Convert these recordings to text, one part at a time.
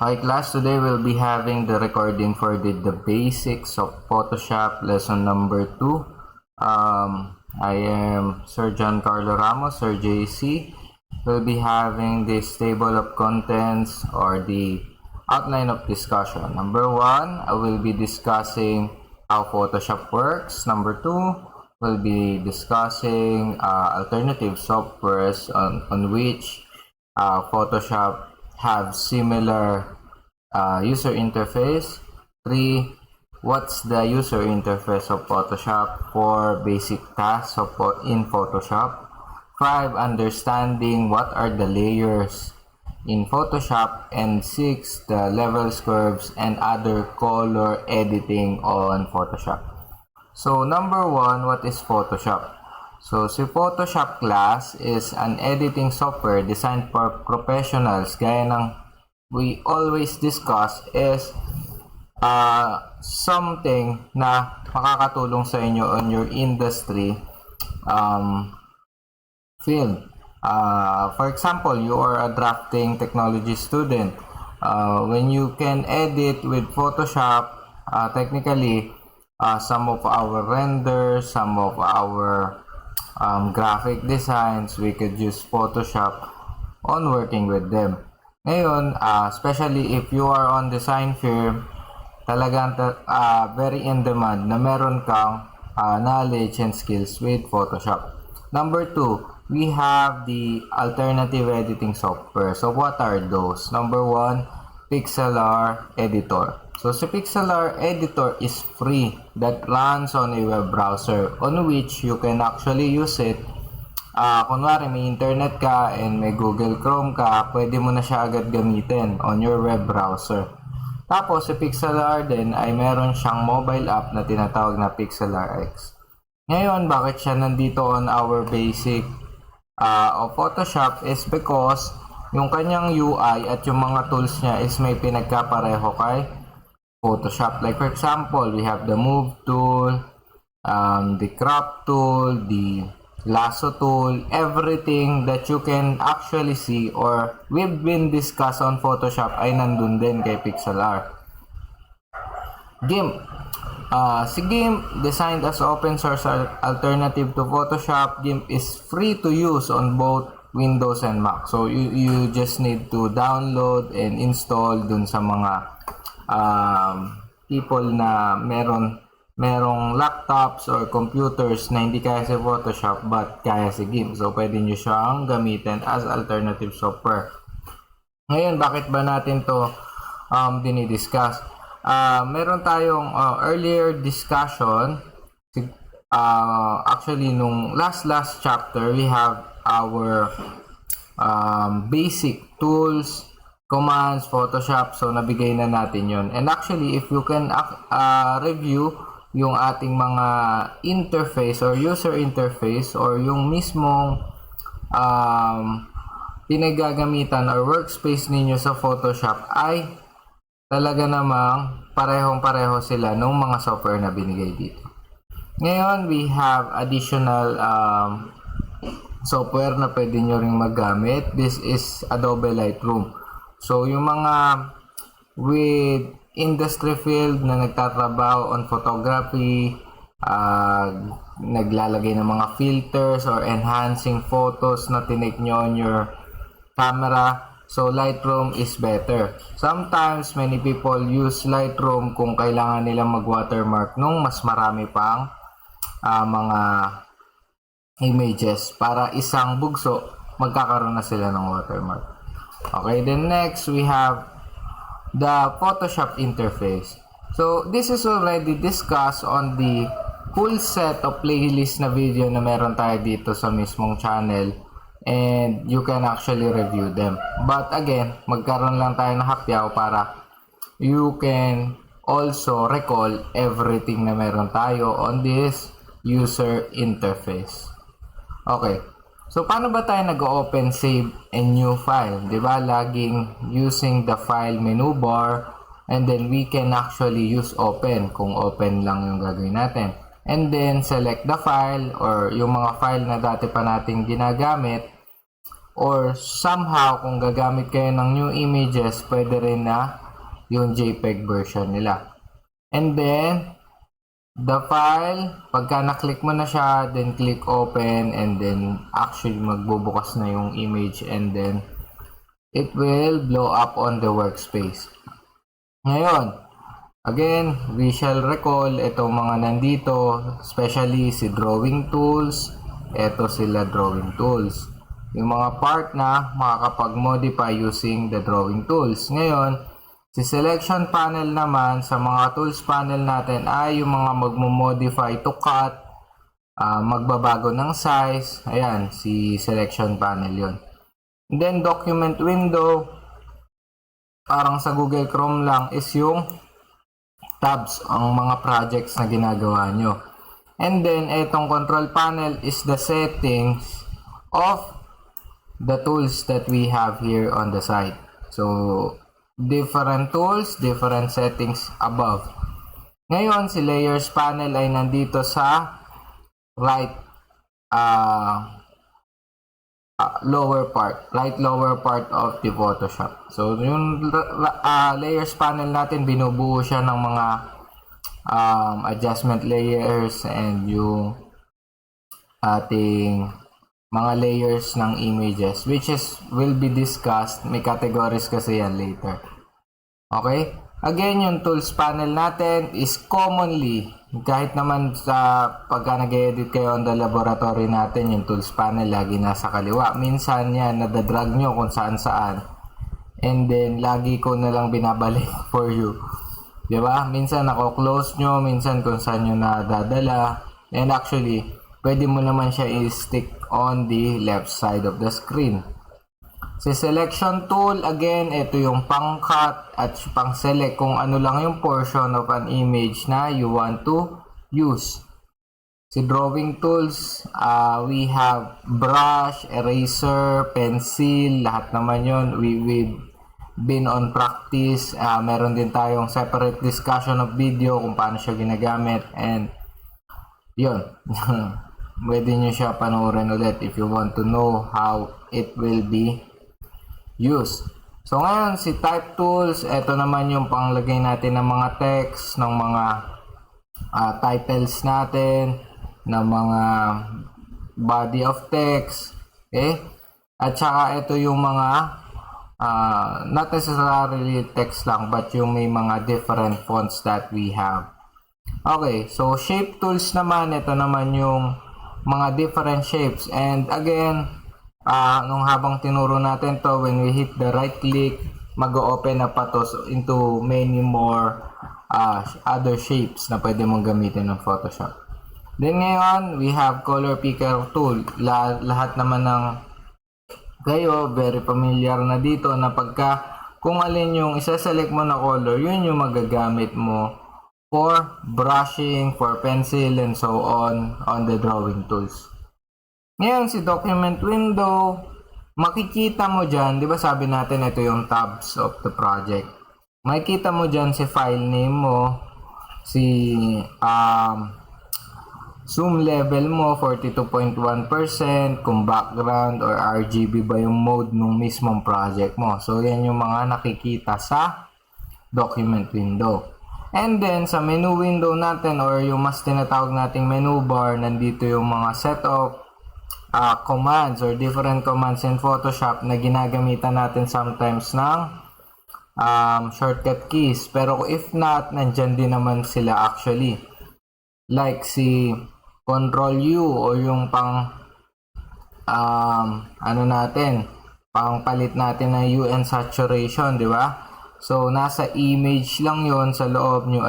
Hi class, today we'll be having the recording for the basics of Photoshop lesson number 2. I am Sir John Carlo Ramos, Sir JC. We'll be having this table of contents or the outline of discussion. Number 1, I will be discussing how Photoshop works. Number 2, we'll be discussing alternative softwares on which Photoshop have similar user interface. 3. What's the user interface of Photoshop? 4. Basic tasks in Photoshop. 5. Understanding what are the layers in Photoshop. And 6. The levels, curves, and other color editing on Photoshop. So number 1, what is Photoshop? So, si Photoshop class is an editing software designed for professionals. Gaya ng we always discuss is something na makakatulong sa inyo on your industry field. For example, you are a drafting technology student. When you can edit with Photoshop, technically, some of our renders, some of our graphic designs, we could use Photoshop on working with them. Ngayon, especially if you are on design firm, talagang very in demand na meron kang knowledge and skills with Photoshop. Number 2, we have the alternative editing software. So what are those? Number 1, Pixlr Editor. So si Pixlr Editor is free that runs on a web browser on which you can actually use it. Kunwari may internet ka and may Google Chrome ka, pwede mo na siya agad gamitin on your web browser. Tapos si Pixlr din ay meron siyang mobile app na tinatawag na Pixlr X. Ngayon, bakit siya nandito on our basic of Photoshop is because yung kanyang UI at yung mga tools niya is may pinagkapareho kay Photoshop. Like for example, we have the move tool, the crop tool, the lasso tool, everything that you can actually see or we've been discussed on Photoshop ay nandun din kay Pixlr. GIMP. Si GIMP, designed as open source alternative to Photoshop, GIMP is free to use on both Windows and Mac. So you just need to download and install dun sa mga people na merong laptops or computers na hindi kaya si Photoshop but kaya si GIMP. So pwede nyo siyang gamitin as alternative software. Ngayon, bakit ba natin to dinidiscuss? Meron tayong earlier discussion. Actually, nung last chapter, we have our basic tools, commands, Photoshop. So, nabigay na natin yon. And actually, if you can review yung ating mga interface or user interface or yung mismong pinagagamitan or workspace ninyo sa Photoshop ay talaga namang parehong-pareho sila nung mga software na binigay dito. Ngayon, we have additional software na pwede nyo ring magamit. This is Adobe Lightroom. So, yung mga with industry field na nagtatrabaho on photography, naglalagay ng mga filters or enhancing photos na tinake nyo on your camera, so Lightroom is better. Sometimes, many people use Lightroom kung kailangan nilang mag-watermark nung mas marami pang mga images para isang bugso magkakaroon na sila ng watermark. Okay, then next we have the Photoshop interface. So this is already discussed on the full set of playlist na video na meron tayo dito sa mismong channel and you can actually review them. But again, magkaroon lang tayo ng hapyaw para you can also recall everything na meron tayo on this user interface. Okay. So, paano ba tayo nag-open, save, and new file? Diba? Laging using the file menu bar and then we can actually use open kung open lang yung gagawin natin. And then, select the file or yung mga file na dati pa nating ginagamit or somehow kung gagamit kayo ng new images, pwede rin na yung JPEG version nila. And then the file, pagka na-click mo na siya, then click open, and then actually magbubukas na yung image, and then it will blow up on the workspace. Ngayon, again, we shall recall itong mga nandito, especially si drawing tools. Ito sila drawing tools. Yung mga part na makakapag-modify using the drawing tools. Ngayon, si selection panel naman, sa mga tools panel natin ay yung mga magmo-modify to cut, magbabago ng size. Ayan, si selection panel yon. And then document window, parang sa Google Chrome lang, is yung tabs ang mga projects na ginagawa nyo. And then itong control panel is the settings of the tools that we have here on the site. So different tools, different settings above. Ngayon, si layers panel ay nandito sa right lower part of the Photoshop. So yung layers panel natin, binubuo siya ng mga adjustment layers and yung ating mga layers ng images, which will be discussed. May categories kasi yan later. Okay? Again, yung tools panel natin is commonly, kahit naman sa pagka nag-edit kayo on the laboratory natin, yung tools panel lagi nasa kaliwa. Minsan yan, nadadrag nyo kung saan-saan. And then, lagi ko na lang binabalik for you. Diba? Minsan nako-close nyo, minsan kung saan nyo nadadala. And actually, pwede mo naman siya i-stick on the left side of the screen. Si selection tool, again, ito yung pang-cut at pang-select kung ano lang yung portion of an image na you want to use. Si drawing tools, we have brush, eraser, pencil, lahat naman yun. We've been on practice. Meron din tayong separate discussion of video kung paano siya ginagamit. And yun, pwede nyo siya panoorin ulit if you want to know how it will be used. So ngayon, si type tools, ito naman yung panglagay natin ng mga text, ng mga titles natin, ng mga body of text, okay? At saka ito yung mga not necessarily text lang, but yung may mga different fonts that we have. Okay, so shape tools naman, ito naman yung mga different shapes. And again, nung habang tinuro natin to, when we hit the right click, mag-open na pa to into many more other shapes na pwede mong gamitin ng Photoshop. Then ngayon, we have color picker tool. Lahat naman ng kayo very familiar na dito na pagka kung alin yung isa-select mo na color, yun yung magagamit mo for brushing, for pencil, and so on the drawing tools. Ngayon, si document window, makikita mo dyan, di ba sabi natin ito yung tabs of the project. Makikita mo dyan si file name mo, si zoom level mo, 42.1%, kung background or RGB ba yung mode nung mismong project mo. So, yan yung mga nakikita sa document window. And then, sa menu window natin or yung mas tinatawag nating menu bar, nandito yung mga set of commands or different commands in Photoshop na ginagamitan natin sometimes ng shortcut keys. Pero if not, nandyan din naman sila actually. Like si Control U o yung pang pang palit natin ng hue and saturation, di ba? So, nasa image lang yon sa loob nyo,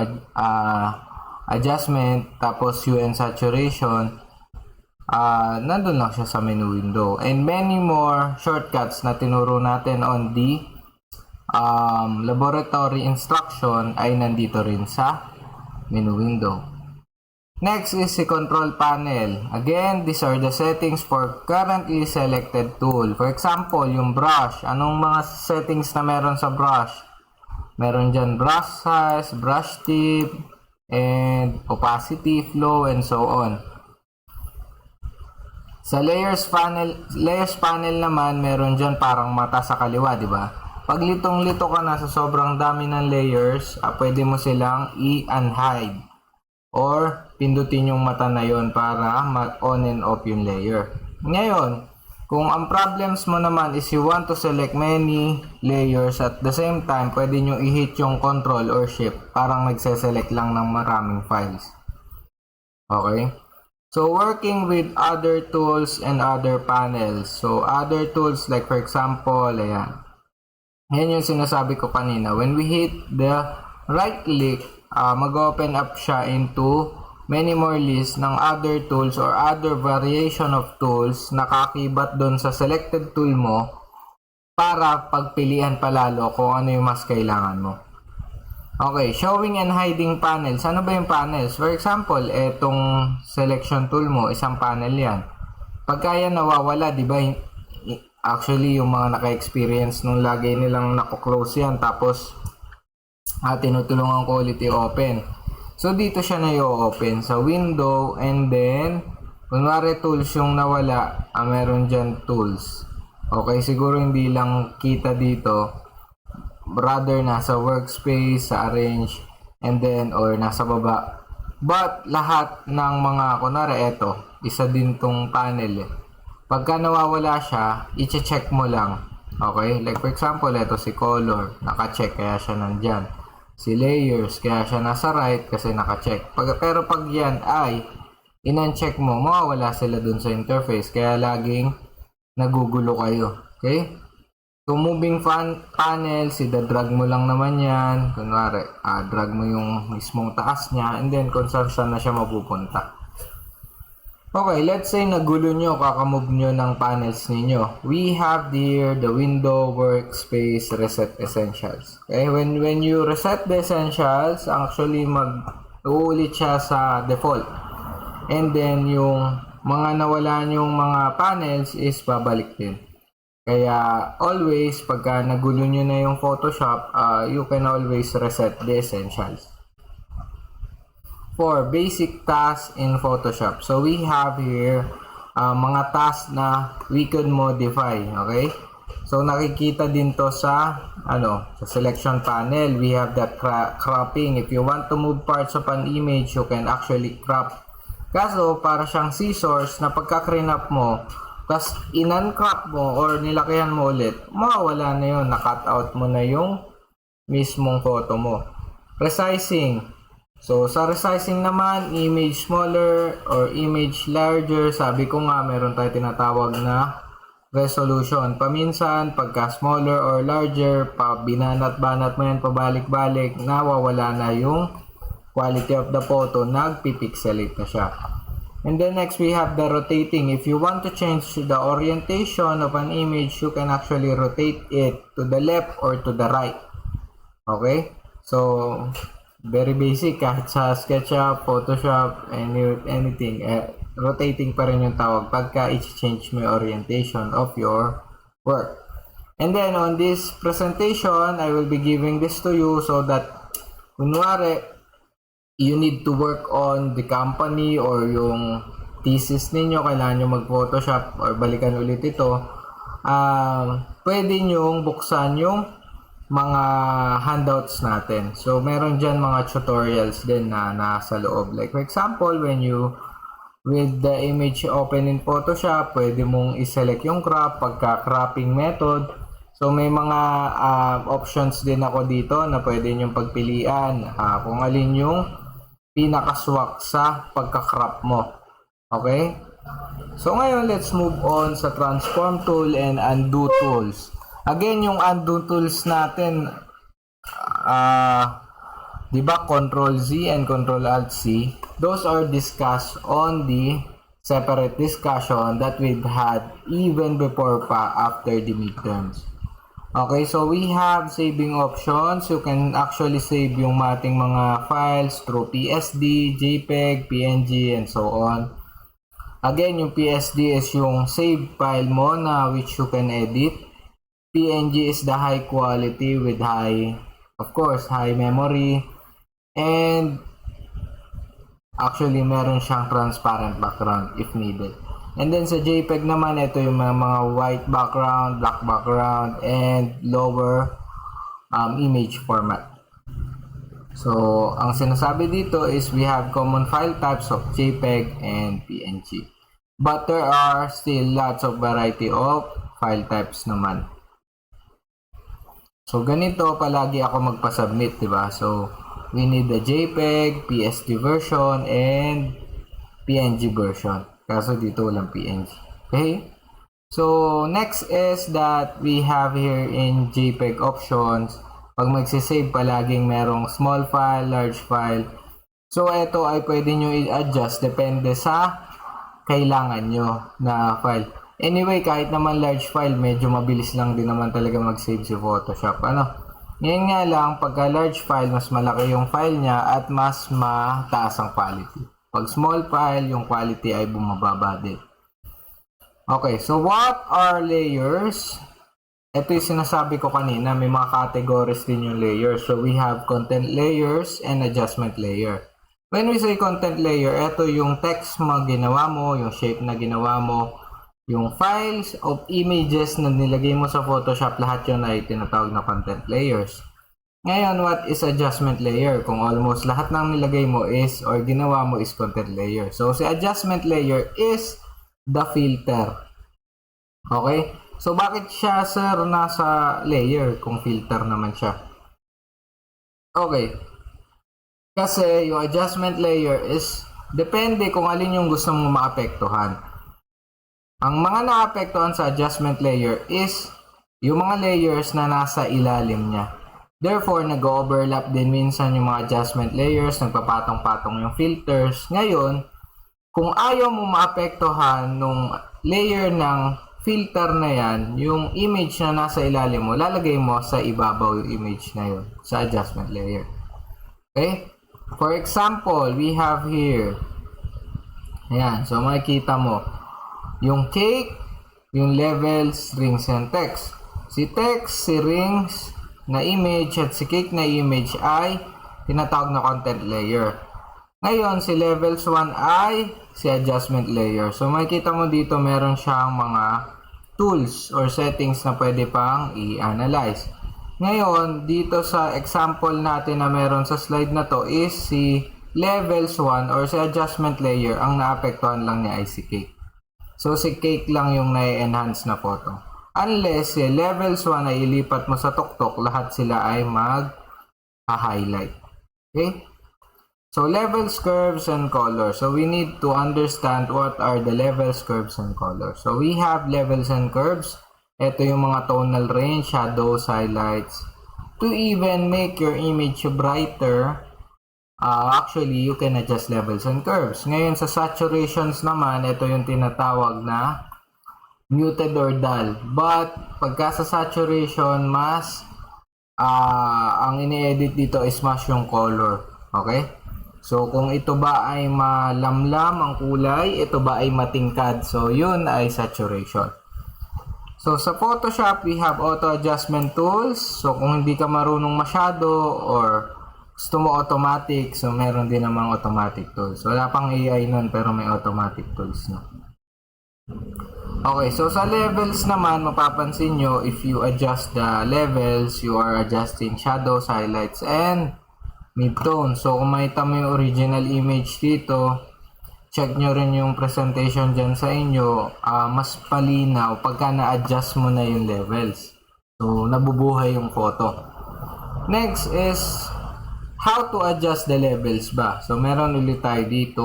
adjustment, tapos hue and saturation. Nandun lang siya sa menu window. And many more shortcuts na tinuro natin on the laboratory instruction ay nandito rin sa menu window. Next is the control panel. Again, these are the settings for currently selected tool. For example, yung brush. Anong mga settings na meron sa brush? Meron dyan brush size, brush tip, and opacity, flow, and so on. Sa layers panel naman, meron dyan parang mata sa kaliwa, di ba? Pag litong-lito ka na sa sobrang dami ng layers, pwede mo silang i-unhide or pindutin yung mata na yon para mag-on and off yung layer. Ngayon, kung ang problems mo naman is you want to select many layers at the same time, pwede nyo i-hit yung control or shift, parang nagse-select lang ng maraming files. Okay? So, working with other tools and other panels. So, other tools like for example, ayan. Yan yung sinasabi ko kanina. When we hit the right click, mag-open up siya into many more lists ng other tools or other variation of tools na kakibat doon sa selected tool mo para pagpilian palalo kung ano yung mas kailangan mo. Okay, showing and hiding panels. Ano ba yung panels? For example, etong selection tool mo, isang panel yan. Pagka yan nawawala, di ba? Actually, yung mga naka-experience nung lagi nilang nako-close yan, tapos tinutulungan ko ulit i-open. So, dito siya na i-open sa window, and then, kunwari tools yung nawala, meron dyan tools. Okay, siguro hindi lang kita dito. Rather nasa workspace, sa arrange, and then or nasa baba. But lahat ng mga, kunwari eto, isa din tong panel. Pagka nawawala siya, i-check mo lang. Okay? Like for example, eto si color, naka-check kaya siya nandyan. Si layers, kaya siya nasa right kasi naka-check. Pero pag yan ay in-uncheck mo, mawawala sila dun sa interface. Kaya laging nagugulo kayo. Okay? So, moving panels, drag mo lang naman yan. Kunwari, drag mo yung mismong taas niya, and then kung saan na siya mapupunta. Okay, let's say nagulo nyo, kakamove nyo ng panels ninyo. We have here the window, workspace, reset essentials. Okay, when you reset the essentials, actually mag-uulit siya sa default. And then, yung mga nawala nyong mga panels is babalik din. Kaya, always, pagka nagulo nyo na yung Photoshop, you can always reset the essentials. For basic tasks in Photoshop. So, we have here mga tasks na we could modify. Okay? So, nakikita din to sa, sa selection panel. We have that cropping. If you want to move parts of an image, you can actually crop. Kaso, para siyang scissors na pagka-clean-up mo, tapos in-uncrop mo or nilakihan mo ulit, mawawala na yun, na-cut out mo na yung mismong photo mo. Resizing. So, sa resizing naman, image smaller or image larger, sabi ko nga, meron tayo tinatawag na resolution. Paminsan, pagka smaller or larger, binanat-banat mo yan, pabalik-balik, nawawala na yung quality of the photo, nagpipixelate na siya. And then next, we have the rotating. If you want to change the orientation of an image, you can actually rotate it to the left or to the right. Okay? So, very basic. Kahit sa SketchUp, Photoshop, anything. Rotating pa rin yung tawag pagka i-change mo yung orientation of your work. And then, on this presentation, I will be giving this to you so that, kunwari, you need to work on the company or yung thesis ninyo, kailangan nyo mag-Photoshop or balikan ulit ito, pwede nyong buksan yung mga handouts natin. So, meron dyan mga tutorials din na nasa loob. Like, for example, with the image open in Photoshop, pwede mong iselect yung crop, pagka-cropping method. So, may mga options din ako dito na pwede nyong pagpilian kung alin yung pinakaswak sa pagka-crop mo. Okay? So, ngayon, let's move on sa transform tool and undo tools. Again, yung undo tools natin, di ba, Control Z and Control Alt C, those are discussed on the separate discussion that we've had even before pa after the midterms. Okay, so we have saving options. You can actually save yung ating mga files through PSD, JPEG, PNG, and so on. Again, yung PSD is yung save file mo na which you can edit. PNG is the high quality with high memory. And actually, meron siyang transparent background if needed. And then sa JPEG naman, ito yung mga white background, black background, and lower image format. So, ang sinasabi dito is we have common file types of JPEG and PNG. But there are still lots of variety of file types naman. So, ganito palagi ako magpa-submit, diba? So, we need the JPEG, PSD version, and PNG version. Kaso dito walang PNG. Okay? So, next is that we have here in JPEG options. Pag magsisave, palaging merong small file, large file. So, ito ay pwede nyo i-adjust depende sa kailangan nyo na file. Anyway, kahit naman large file, medyo mabilis lang din naman talaga mag-save si Photoshop. Ngayon nga lang, pagka large file, mas malaki yung file niya at mas mataas ang quality. Pag small file, yung quality ay bumababa din. Okay, so what are layers? Ito yung sinasabi ko kanina, may mga categories din yung layers. So we have content layers and adjustment layer. When we say content layer, ito yung text mo ginawa mo, yung shape na ginawa mo, yung files of images na nilagay mo sa Photoshop, lahat yun ay tinatawag na content layers. Ngayon, what is adjustment layer? Kung almost lahat ng nilagay mo is or ginawa mo is content layer. So si adjustment layer is the filter. Okay? So, bakit siya, sir, nasa layer kung filter naman siya? Okay. Kasi yung adjustment layer is depende kung alin yung gusto mo maapektuhan. Ang mga naapektuhan sa adjustment layer is yung mga layers na nasa ilalim niya. Therefore, nag-overlap din minsan yung mga adjustment layers, nagpapatong-patong yung filters. Ngayon, kung ayaw mo maapektuhan nung layer ng filter na yan, yung image na nasa ilalim mo, lalagay mo sa ibabaw yung image na yun, sa adjustment layer. Okay? For example, we have here, ayan, so makikita mo, yung cake, yung levels, rings, and text. Si text, si rings na image, at si cake na image ay tinatawag na content layer. Ngayon, si levels 1 ay si adjustment layer. So, makikita mo dito meron siyang mga tools or settings na pwede pang i-analyze. Ngayon, dito sa example natin na meron sa slide na to is si levels 1 or si adjustment layer, ang naapektuhan lang niya ay si cake. So, si cake lang yung na-enhance na photo. Unless si levels 1 ay ilipat mo sa tuktok, lahat sila ay mag-highlight. Okay? So, levels, curves, and colors. So, we need to understand what are the levels, curves, and colors. So, we have levels and curves. Ito yung mga tonal range, shadows, highlights. To even make your image brighter, actually, you can adjust levels and curves. Ngayon, sa saturations naman, ito yung tinatawag na muted or dull. But, pagka sa saturation, mas ang ini-edit dito is mas yung color. Okay? So, kung ito ba ay malamlam ang kulay, ito ba ay matingkad. So, yun ay saturation. So, sa Photoshop, we have auto adjustment tools. So, kung hindi ka marunong masyado or gusto mo automatic, so meron din namang automatic tools. Wala pang AI nun, pero may automatic tools na. Okay, so sa levels naman, mapapansin nyo, if you adjust the levels, you are adjusting shadows, highlights, and midtone. So, kung makita mo yung original image dito, check nyo rin yung presentation dyan sa inyo, mas palinaw pagka na-adjust mo na yung levels. So, nabubuhay yung photo. Next is, how to adjust the levels ba? So, meron ulit tayo dito,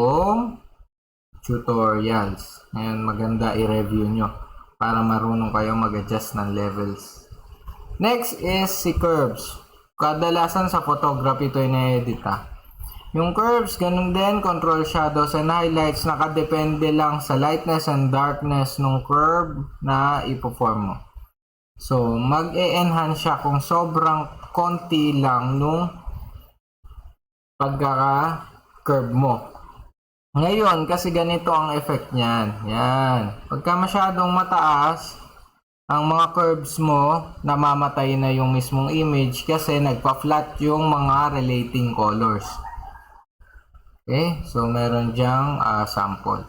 tutorials. Ngayon, maganda i-review nyo para marunong kayo mag-adjust ng levels. Next is si curves. Kadalasan sa photography ito ina-edit Yung curves, ganun din, control shadows and highlights, nakadepende lang sa lightness and darkness ng curve na ipo-form mo. So, mag-e-enhance siya kung sobrang konti lang nung pagkaka-curve mo. Ngayon, kasi ganito ang effect niyan. Yan. Pagka masyadong mataas, ang mga curves mo, namamatay na yung mismong image kasi nagpa-flat yung mga relating colors. Okay? So, meron dyang sample.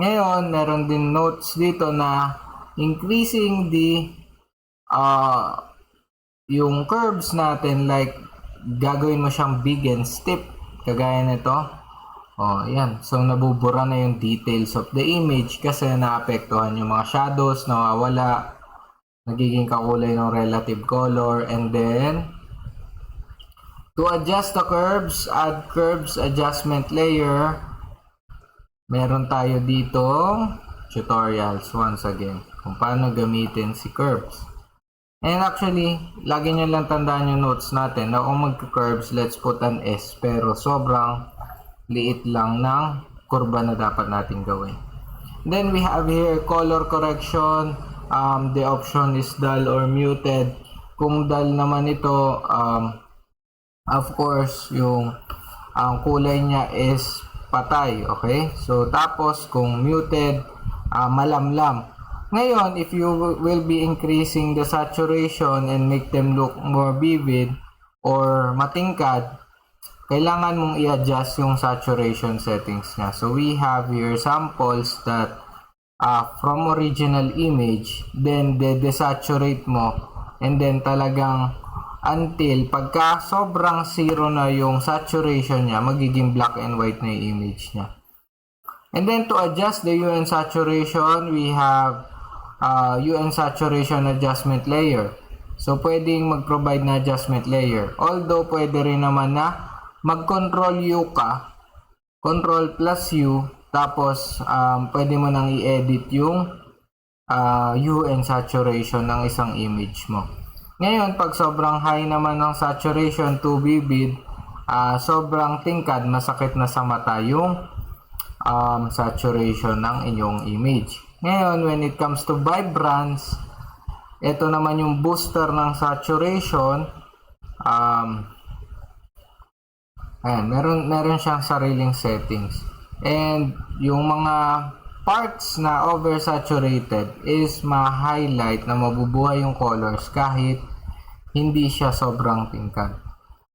Ngayon, meron din notes dito na increasing yung curves natin, like gagawin mo siyang big and steep kagaya nito. Yan. So nabubura na yung details of the image kasi naapektuhan yung mga shadows, nawawala, nagiging kakulay ng relative color. And then to adjust the curves, add curves adjustment layer. Meron tayo dito tutorials once again kung paano gamitin si curves. And actually, lagi nyo lang tandaan yung notes natin na kung magka-curves, let's put an S, pero sobrang liit lang ng kurba na dapat natin gawin. Then we have here color correction. The option is dull or muted. Kung dull naman ito, of course, yung kulay niya is patay, okay? So, tapos, kung muted, malamlam. Ngayon, if you will be increasing the saturation and make them look more vivid or matingkad, kailangan mong i-adjust yung saturation settings niya. So, we have here samples that from original image, then desaturate mo, and then talagang until pagka sobrang zero na yung saturation niya, magiging black and white na yung image niya. And then to adjust the UN saturation, we have UN saturation adjustment layer. So pwedeng mag-provide na adjustment layer. Although pwede rin naman na mag-control U ka, control plus U, tapos pwede mo nang i-edit yung UN saturation ng isang image mo. Ngayon, pag sobrang high naman ng saturation, too vivid, sobrang tingkad, masakit na sa mata yung saturation ng inyong image. Ngayon, when it comes to vibrance, ito naman yung booster ng saturation. Ayan, meron siyang sariling settings. And yung mga parts na oversaturated is ma-highlight na mabubuhay yung colors kahit hindi siya sobrang tingkad.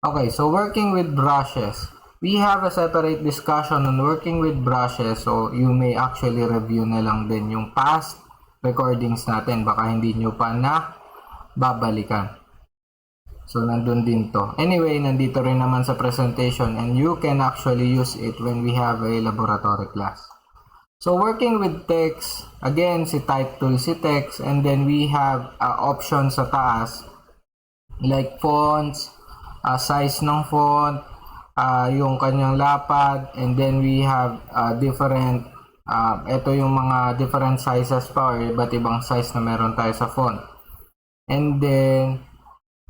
Okay, so working with brushes. We have a separate discussion on working with brushes, so you may actually review na lang din yung past recordings natin. Baka hindi nyo pa na babalikan. So, nandun din to. Anyway, nandito rin naman sa presentation and you can actually use it when we have a laboratory class. So, working with text, again, si type tool si text, and then we have options sa taas like fonts, size ng font, yung kanyang lapad, and then we have different, ito yung mga different sizes pa or iba't ibang size na meron tayo sa font. And then,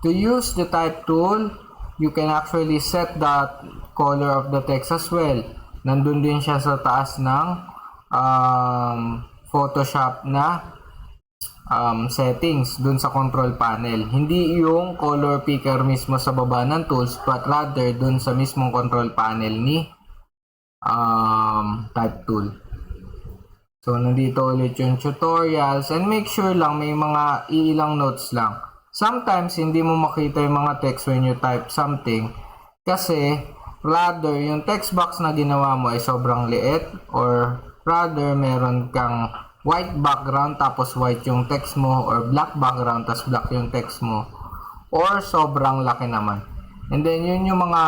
to use the type tool, you can actually set the color of the text as well. Nandun din siya sa taas ng Photoshop na settings dun sa control panel. Hindi yung color picker mismo sa baba ng tools, but rather dun sa mismong control panel ni type tool. So, nandito ulit yung tutorials, and make sure lang may mga ilang notes lang. Sometimes, hindi mo makita yung mga text when you type something kasi rather yung text box na ginawa mo ay sobrang liit, or rather meron kang white background tapos white yung text mo, or black background tapos black yung text mo, or sobrang laki naman. And then yun yung mga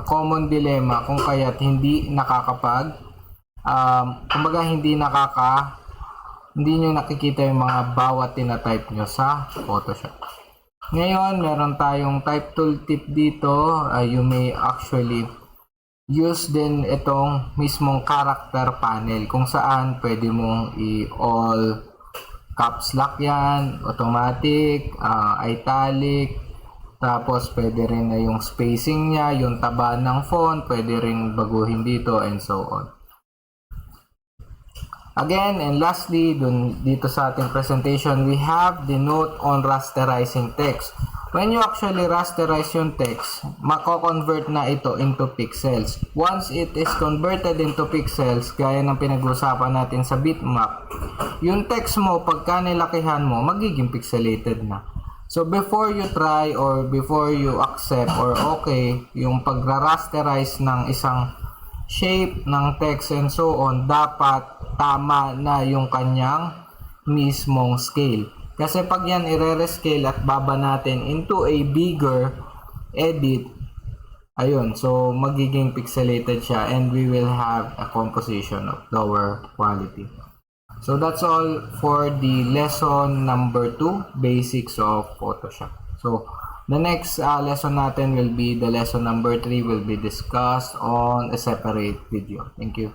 common dilemma kung kaya't hindi kumbaga hindi nyo nakikita yung mga bawat tinatype nyo sa Photoshop. Ngayon, meron tayong type tool tip dito. You may actually use din itong mismong character panel kung saan pwede mong i-all caps lock yan, automatic, italic, tapos pwede rin na yung spacing niya, yung taba ng font, pwede rin baguhin dito, and so on. Again, and lastly, dito sa ating presentation, we have the note on rasterizing text. When you actually rasterize yung text, mako-convert na ito into pixels. Once it is converted into pixels, gaya ng pinag-usapan natin sa bitmap, yung text mo, pagka nilakihan mo, magiging pixelated na. So, before you try or before you accept or okay yung pagra-rasterize ng isang shape ng text and so on, dapat tama na yung kanyang mismong scale. Kasi pag yan i-rescale at baba natin into a bigger edit, ayun, so magiging pixelated siya and we will have a composition of lower quality. So that's all for the lesson number 2, basics of Photoshop. So the next lesson natin will be the lesson number 3, will be discussed on a separate video. Thank you.